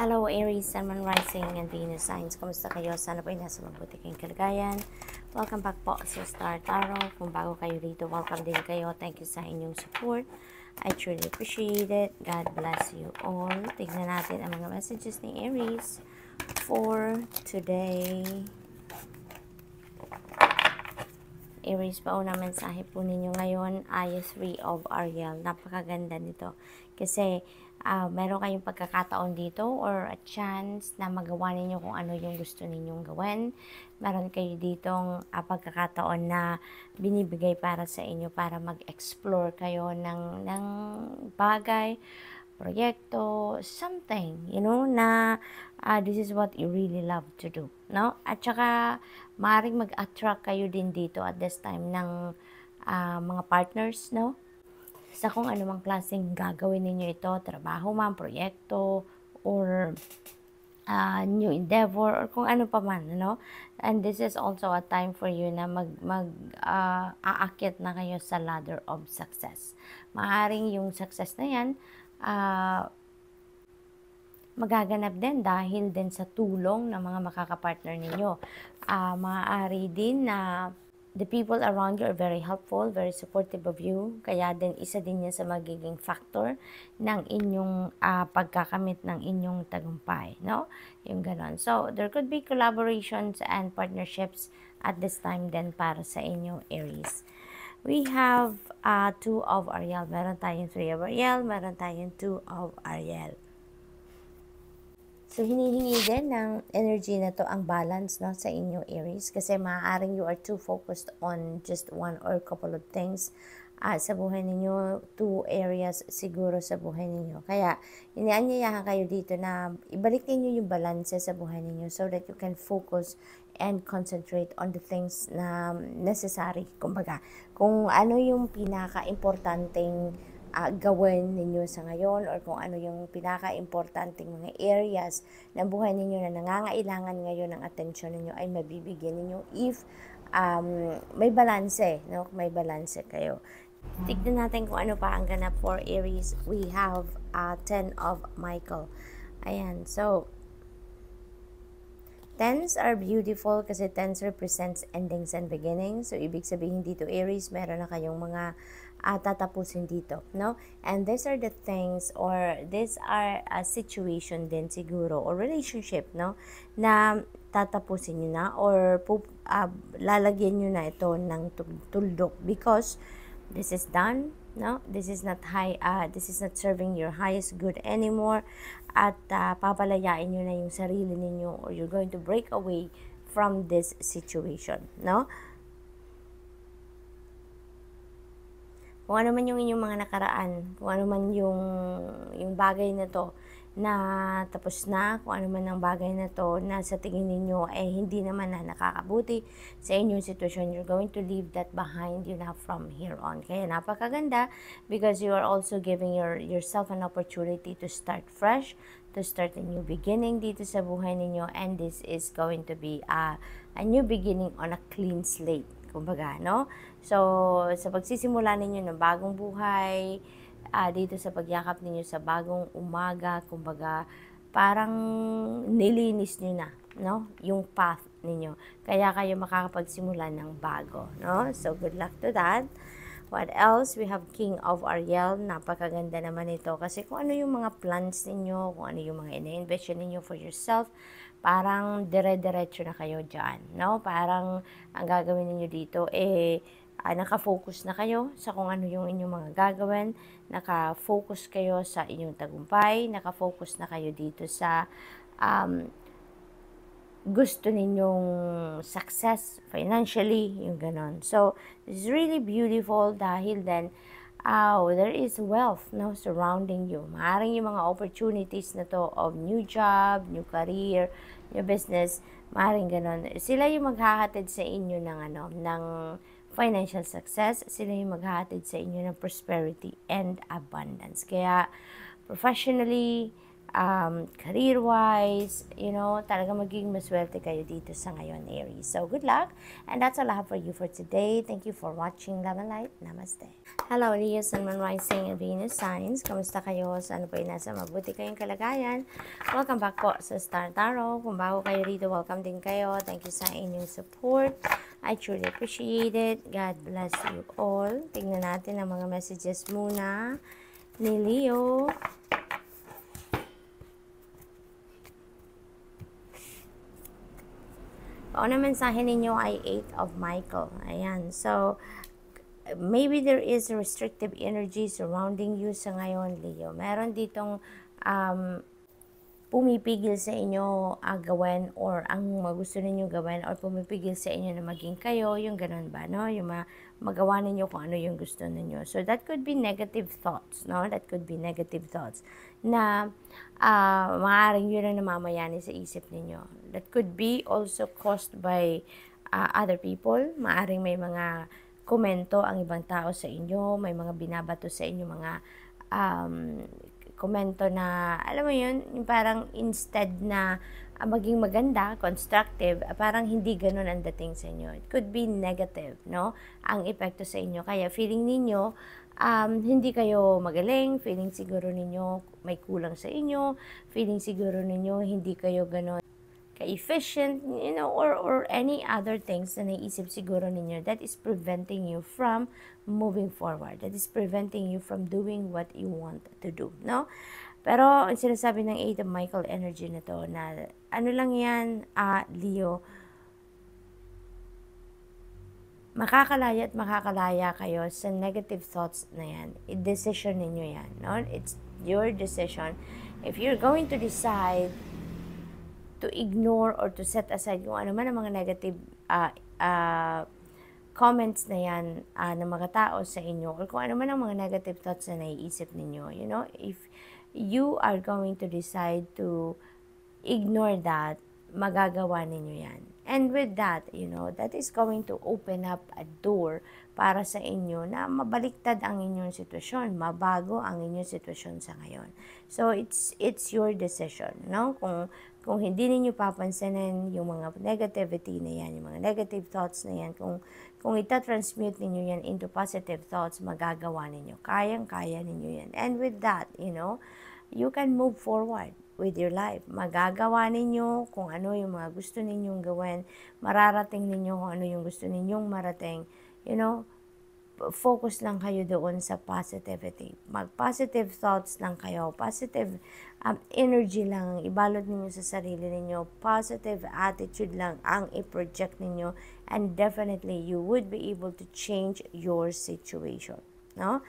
Hello Aries, Sun, Moon, Rising, and Venus signs. Kamusta kayo? Sana po ay nasa mabuti kayong kalagayan. Welcome back po sa Star Tarot. Kung bago kayo dito, welcome din kayo. Thank you sa inyong support. I truly appreciate it. God bless you all. Tignan natin ang mga messages ni Aries for today. Aries, paunang mensahe po ninyo ngayon ay 3 of Ariel. Napakaganda nito. Kasi meron kayong pagkakataon dito or a chance na magawa ninyo kung ano yung gusto ninyong gawin. Meron kayo ditong pagkakataon na binibigay para sa inyo para mag-explore kayo ng bagay, proyekto, something, na this is what you really love to do, no? At saka, maaaring mag-attract kayo din dito at this time ng mga partners, no? Sa kung anumang klaseng gagawin ninyo ito, trabaho man, proyekto, or new endeavor, or kung ano pa man, no? And this is also a time for you na aakyat na kayo sa ladder of success. Maaaring yung success na yan, magaganap din dahil din sa tulong ng mga makakapartner ninyo. Maaari din na the people around you are very helpful, very supportive of you. Kaya din isa din yan sa magiging factor ng inyong pagkakamit ng inyong tagumpay, no? Yung ganon. So, there could be collaborations and partnerships at this time din para sa inyo, Aries. We have 2 of Ariel. Meron tayong 3 of Ariel. Meron tayong 2 of Ariel. So, hinihingi din ng energy na to ang balance, no, sa inyo, Aries. Kasi maaaring you are too focused on just one or couple of things sa buhay ninyo. 2 areas siguro sa buhay ninyo. Kaya, inianyayahan kayo dito na ibalik ninyo yung balance sa buhay ninyo so that you can focus and concentrate on the things na necessary. Kumbaga, kung ano yung pinaka-importanteng gawin ninyo sa ngayon or kung ano yung pinaka-importanting mga areas ng buhay ninyo na nangangailangan ngayon ng atensyon ninyo ay mabibigyan ninyo if may balanse, no? May balanse kayo. Tignan natin kung ano pa ang ganap for Aries. We have 10 of Michael. Ayan, so 10s are beautiful kasi 10s represents endings and beginnings. So, ibig sabihin dito, Aries, meron na kayong mga tatapusin dito, no? And these are the things or these are a situation din siguro or relationship, no? Na tatapusin nyo na or lalagyan nyo na ito ng tuldok because this is done, no? This is not this is not serving your highest good anymore at papalayain nyo na yung sarili ninyo or you're going to break away from this situation, no? Kung ano man yung inyong mga nakaraan, kung ano man yung bagay na to na tapos na, kung ano man ang bagay na to na sa tingin ninyo hindi naman na nakakabuti sa inyong sitwasyon, you're going to leave that behind you now from here on. Kaya napakaganda because you are also giving yourself an opportunity to start fresh, to start a new beginning dito sa buhay ninyo, and this is going to be a new beginning on a clean slate. Kumbaga, no? So, sa pagsisimula ninyo ng bagong buhay, dito sa pagyakap ninyo sa bagong umaga, kumbaga, parang nilinis nyo na, no? Yung path ninyo. Kaya kayo makakapagsimula ng bago, no? So, good luck to that. What else? We have King of Ariel. Napakaganda naman ito. Kasi kung ano yung mga plans ninyo, kung ano yung mga ina-invest ninyo for yourself, parang dire-diretso na kayo dyan, no? Parang ang gagawin ninyo dito, nakafocus na kayo sa kung ano yung inyong mga gagawin, nakafocus kayo sa inyong tagumpay, nakafocus na kayo dito sa gusto ninyong success financially, yung ganon. So, this is really beautiful dahil then, there is wealth, no, surrounding you. Maaaring yung mga opportunities na to of new job, new career, new business, maaaring ganon. Sila yung maghahatid sa inyo ng financial success. Sila yung maghahatid sa inyo ng prosperity and abundance. Kaya, professionally, career-wise, talaga magiging maswerte kayo dito sa ngayon, Aries. So, good luck. And that's all I have for you for today. Thank you for watching Love and Light. Namaste. Hello, Leo, Sun, Moon, Rising, and Venus signs. Kamusta kayo? Saan po yung nasa mabuti kayong kalagayan? Welcome back po sa Star Tarot. Kung bago kayo rito, welcome din kayo. Thank you sa inyong support. I truly appreciate it. God bless you all. Tingnan natin ang mga messages muna ni Leo. Ang mensahe ninyo ay 8 of Michael. Ayan. So, maybe there is a restrictive energy surrounding you sa ngayon, Leo. Meron ditong pumipigil sa inyo gawin or ang gusto ninyo gawin or pumipigil sa inyo na maging kayo, yung ganun ba, no? Yung magawa ninyo kung ano yung gusto ninyo. So, that could be negative thoughts, no? That could be negative thoughts na maaaring yun ang namamayani sa isip ninyo. That could be also caused by other people. Maaaring may mga komento ang ibang tao sa inyo, may mga binabato sa inyo mga komento na, alam mo yun, yung parang instead na maging maganda, constructive, parang hindi ganun ang dating sa inyo. It could be negative, no? Ang epekto sa inyo. Kaya feeling ninyo, hindi kayo magaling, feeling siguro ninyo may kulang sa inyo, feeling siguro ninyo hindi kayo ganun ka-efficient, or any other things na naisip siguro ninyo that is preventing you from moving forward, that is preventing you from doing what you want to do, no? Pero ang sinasabi ng 8 of Michael energy na to, na ano lang yan, Leo, makakalaya at makakalaya kayo sa negative thoughts na yan. Decision ninyo yan, no? It's your decision. If you're going to decide to ignore or to set aside kung ano man ang mga negative comments na yan ng mga tao sa inyo, or kung ano man ang mga negative thoughts na naiisip ninyo, if you are going to decide to ignore that, magagawa ninyo yan. And with that, that is going to open up a door para sa inyo na mabaliktad ang inyong sitwasyon, mabago ang inyong sitwasyon sa ngayon. So, it's your decision, no? Kung hindi ninyo papansinin yung mga negativity na yan, yung mga negative thoughts na yan, kung ita-transmute ninyo yan into positive thoughts, magagawa ninyo. Kayang-kaya ninyo yan. And with that, you can move forward with your life. Magagawa ninyo kung ano yung mga gusto ninyong gawin, mararating ninyo kung ano yung gusto ninyong marating, focus lang kayo doon sa positivity. Mag-positive thoughts lang kayo. Positive energy lang ang ibalot ninyo sa sarili ninyo. Positive attitude lang ang i-project ninyo. And definitely, you would be able to change your situation. No?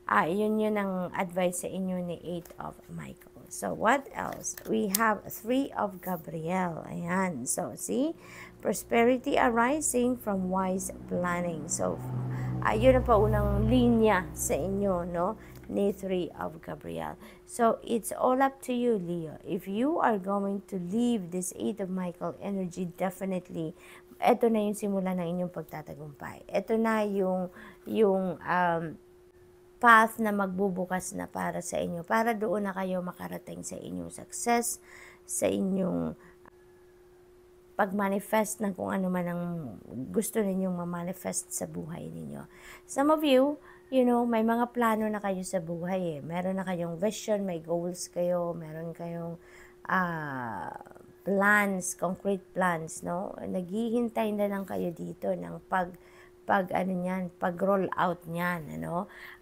Yun ang advice sa inyo ni 8 of Michael. So, what else? We have 3 of Gabriel. Ayan. So, see? Prosperity arising from wise planning. So, yun ang paunang linya sa inyo, no? Ni 3 of Gabriel. So, it's all up to you, Leo. If you are going to leave this 8 of Michael energy, definitely, ito na yung simula ng inyong pagtatagumpay. Ito na yung path na magbubukas na para sa inyo. Para doon na kayo makarating sa inyong success, sa inyong pag-manifest ng kung ano man ang gusto ninyong ma-manifest sa buhay ninyo. Some of you, may mga plano na kayo sa buhay eh. Meron na kayong vision, may goals kayo, meron kayong plans, concrete plans, no? Naghihintay na lang kayo dito ng pag-roll out niyan,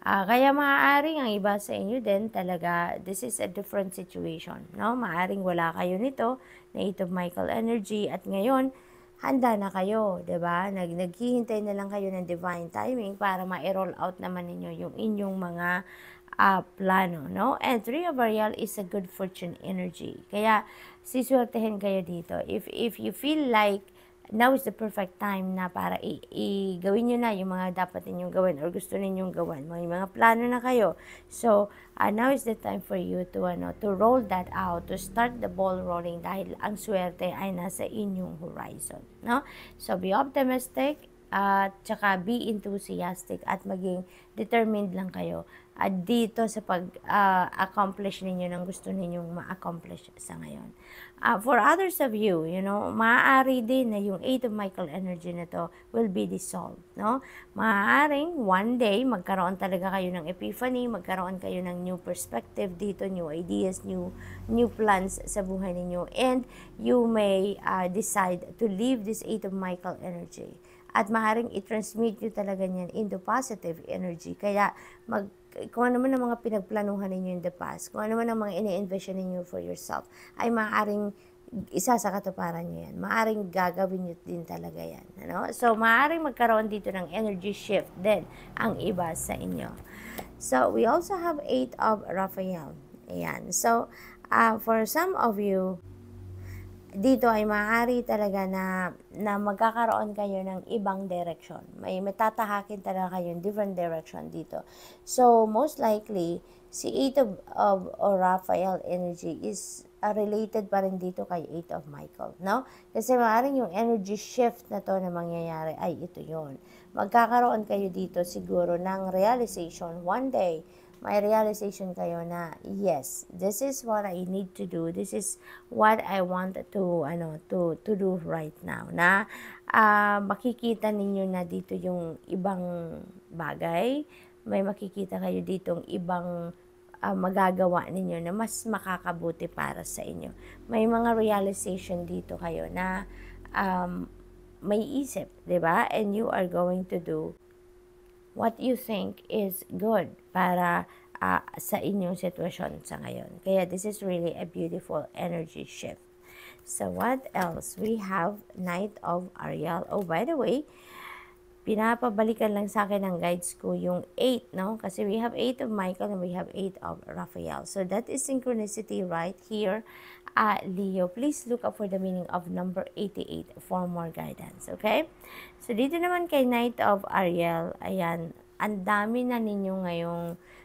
kaya maaaring ang iba sa inyo din talaga, this is a different situation, no? Maaaring wala kayo nito, na 8 of Michael energy, at ngayon, handa na kayo, diba? Naghihintay na lang kayo ng divine timing para ma-roll out naman ninyo yung inyong mga plano, no? And 3 of Ariel is a good fortune energy. Kaya, siswertehin kayo dito. If you feel like now is the perfect time na para gawin nyo na yung mga dapat ninyong gawin or gusto ninyong gawin. May mga plano na kayo. So, now is the time for you to roll that out, to start the ball rolling dahil ang swerte ay nasa inyong horizon. No? So, be optimistic at tsaka be enthusiastic at maging determined lang kayo. dito sa pag-accomplish ninyo ng gusto ninyong ma-accomplish sa ngayon. For others of you, maaari din na yung 8 of Michael energy na to will be dissolved, no? Maaaring one day magkaroon talaga kayo ng epiphany, magkaroon kayo ng new perspective dito, new ideas, new plans sa buhay ninyo, and you may decide to leave this 8 of Michael energy. At maaaring i-transmute nyo talaga niyan into positive energy. Kaya kung ano man ang mga pinagplanuhan ninyo in the past, kung ano man ang mga ini-envision ninyo for yourself, ay maaaring isa sa katuparan nyo yan. Maaaring gagawin nyo din talaga yan. So, maaaring magkaroon dito ng energy shift din ang iba sa inyo. So, we also have 8 of Raphael. Ayan. So, for some of you, dito ay maaari talaga na magkakaroon kayo ng ibang direction. May matatahakin talaga kayo in different direction dito. So, most likely, si 8 of Raphael energy is related pa rin dito kay 8 of Michael, no? Kasi maaaring yung energy shift na to na mangyayari ay ito yon. Magkakaroon kayo dito siguro ng realization one day. May realization kayo na, yes, this is what I need to do. This is what I want to do right now. Na makikita ninyo na dito yung ibang bagay. May makikita kayo ditong ibang magagawa ninyo na mas makakabuti para sa inyo. May mga realization dito kayo na may isip, 'di ba? And you are going to do what you think is good para sa inyong sitwasyon sa ngayon. Kaya this is really a beautiful energy shift. So what else? We have Knight of Ariel. Oh, by the way, pinapabalikan lang sa akin ng guides ko yung 8, no? Kasi we have 8 of Michael and we have 8 of Raphael. So that is synchronicity right here. Leo, please look up for the meaning of number 88 for more guidance, okay? So dito naman kay Knight of Ariel, ayan, ang dami na ninyo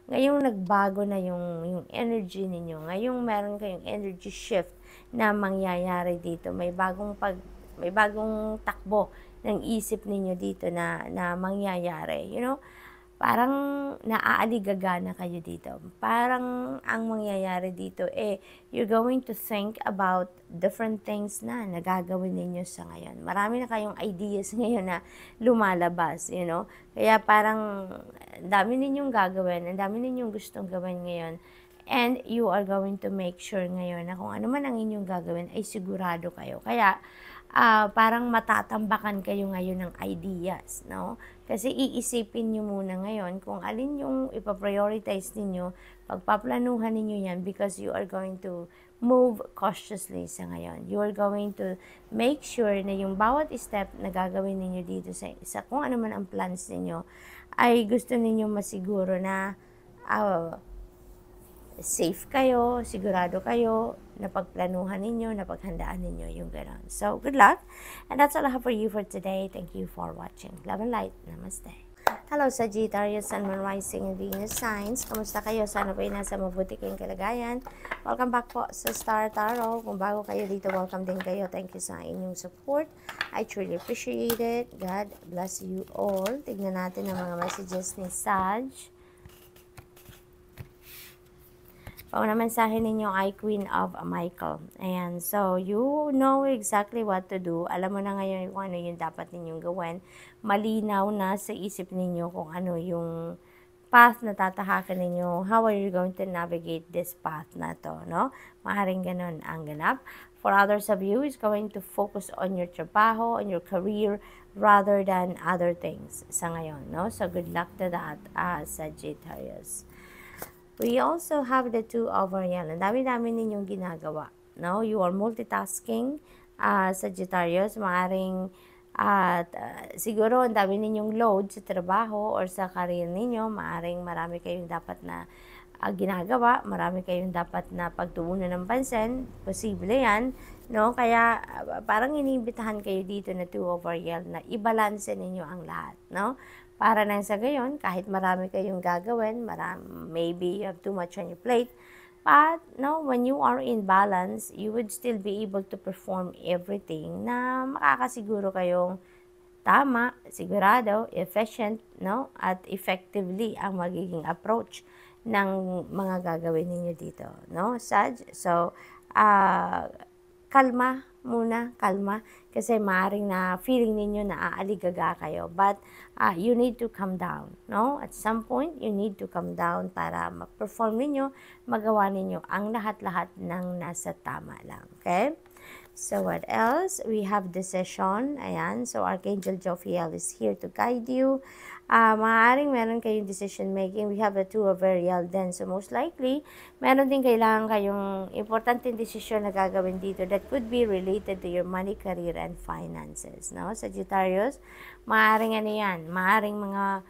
ngayong nagbago na yung energy ninyo. Ngayong meron kayong energy shift na mangyayari dito. May bagong takbo ng isip ninyo dito na mangyayari. Parang naaaligaga na kayo dito. Parang ang mangyayari dito, you're going to think about different things na nagagawin ninyo sa ngayon. Marami na kayong ideas ngayon na lumalabas, Kaya parang dami ninyong gagawin, ang dami ninyong gustong gawin ngayon. And you are going to make sure ngayon na kung ano man ang inyong gagawin ay sigurado kayo. Kaya parang matatambakan kayo ngayon ng ideas, no? Kasi iisipin nyo muna ngayon kung alin yung ipaprioritize ninyo, pagpaplanuhan ninyo yan because you are going to move cautiously sa ngayon. You are going to make sure na yung bawat step na gagawin ninyo dito sa kung ano man ang plans ninyo, ay gusto ninyo masiguro na safe kayo, sigurado kayo, napagplanuhan ninyo, napaghandaan ninyo yung gano'n. So, good luck. And that's all I have for you for today. Thank you for watching. Love and light. Namaste. Hello, Sagittarius, Sun, Moon, Rising, and Venus signs. Kamusta kayo? Sana po nasa mabuti kayong kalagayan. Welcome back po sa Star Tarot. Kung bago kayo dito, welcome din kayo. Thank you sa inyong support. I truly appreciate it. God bless you all. Tignan natin ang mga messages ni Sag. Pauna mensahe ninyo ay Queen of Michael. Ayan. So, you know exactly what to do. Alam mo na ngayon kung ano yung dapat ninyong gawin. Malinaw na sa isip ninyo kung ano yung path na tatahakan ninyo. How are you going to navigate this path na to, no? Maaaring ganun ang ganap. For others of you, is going to focus on your trabaho, on your career, rather than other things sa ngayon, no? So, good luck to that, Sagittarius. We also have the 2 of Ariel. Ang dami-dami ninyong ginagawa. No? You are multitasking, Sagittarius. Maaring, siguro, ang dami ninyong load sa trabaho or sa career ninyo. Maaring marami kayong dapat na ginagawa. Marami kayong dapat na pagtuunan ng pansin. Posible yan. No? Kaya, parang iniimbitahan kayo dito na 2 of Ariel na i-balance ninyo ang lahat. No? Para nang sa gayon, kahit marami kayong gagawin, maybe you have too much on your plate, but no, when you are in balance, you would still be able to perform everything na makakasiguro kayong tama, sigurado, efficient, no? At effectively ang magiging approach ng mga gagawin ninyo dito, no? Sag, so, kalma muna, kalma. Kasi maaaring na feeling ninyo na aaligaga kayo. But you need to calm down, no? At some point, you need to calm down para ma-perform ninyo, magawa ninyo ang lahat-lahat ng nasa tama lang, okay? So, what else? We have decision. Ayan. So, Archangel Jophiel is here to guide you. Maaaring meron kayong decision making. We have the two of Ariel then. So, most likely, meron din kailangan kayong importanteng decision na gagawin dito that could be related to your money, career, and finances. No? Sagittarius, maaaring ano yan? Maaaring mga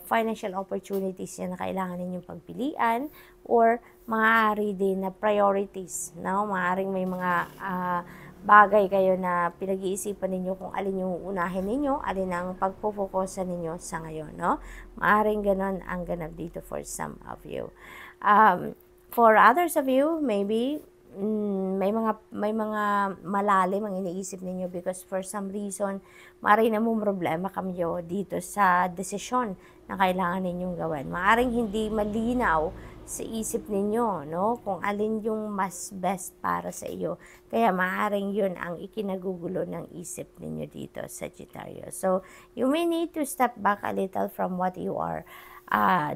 financial opportunities yan na kailangan ninyong pagpilian or maaari din na priorities, no? Maaaring may mga bagay kayo na pinag-iisipan ninyo kung alin yung unahin ninyo, alin ang pagpo-focusan ninyo sa ngayon, no? Maaaring ganon ang ganap dito for some of you. For others of you, maybe may mga malalim ang iniisip ninyo because for some reason, maaaring problema kayo dito sa desisyon na kailangan ninyong gawin. Maaaring hindi malinaw sa isip ninyo, no? Kung alin yung mas best para sa iyo. Kaya maaaring yun ang ikinagugulo ng isip ninyo dito, Sagittarius. So, you may need to step back a little from what you are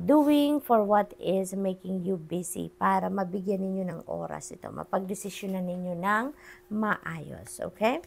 doing for what is making you busy para mabigyan ninyo ng oras ito. Mapagdesisyonan ninyo ng maayos, okay?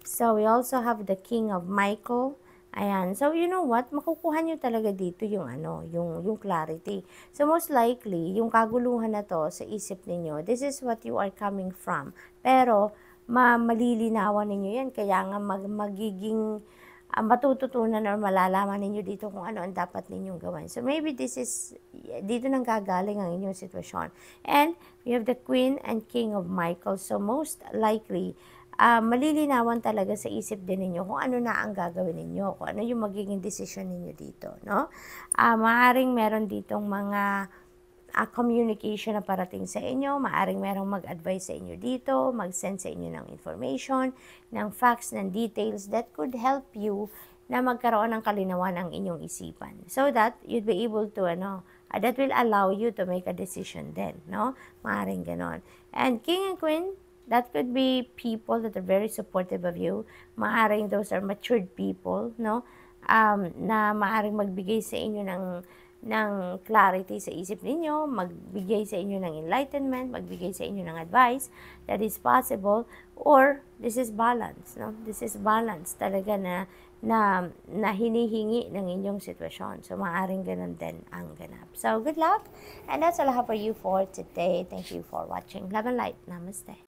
So, we also have the King of Michael. Ayan. So, you know what? Makukuha nyo talaga dito yung yung clarity. So, most likely, yung kaguluhan na to sa isip ninyo, this is what you are coming from. Pero, malilinawan ninyo yan. Kaya nga magiging matututunan or malalaman ninyo dito kung ano ang dapat ninyong gawin. So, maybe dito nang gagaling ang inyong sitwasyon. And, we have the Queen and King of Michael. So, most likely, malilinawan talaga sa isip din ninyo kung ano na ang gagawin ninyo, kung ano yung magiging decision ninyo dito, no? Maaring meron ditong mga communication na parating sa inyo, maaring merong mag-advise sa inyo dito, mag-send sa inyo ng information, ng facts, ng details that could help you na magkaroon ng kalinawan ang inyong isipan. So that you'd be able to, that will allow you to make a decision then, no? Maaring ganon. And King and Queen, that could be people that are very supportive of you. Maaring those are matured people, no? Na maaring magbigay sa inyo ng clarity sa isip ninyo, magbigay sa inyo ng enlightenment, magbigay sa inyo ng advice that is possible, or this is balance, no? This is balance talaga na hinihingi ng inyong sitwasyon. So, maaring ganun din ang ganap. So, good luck. And that's all I have for you for today. Thank you for watching. Love and light. Namaste.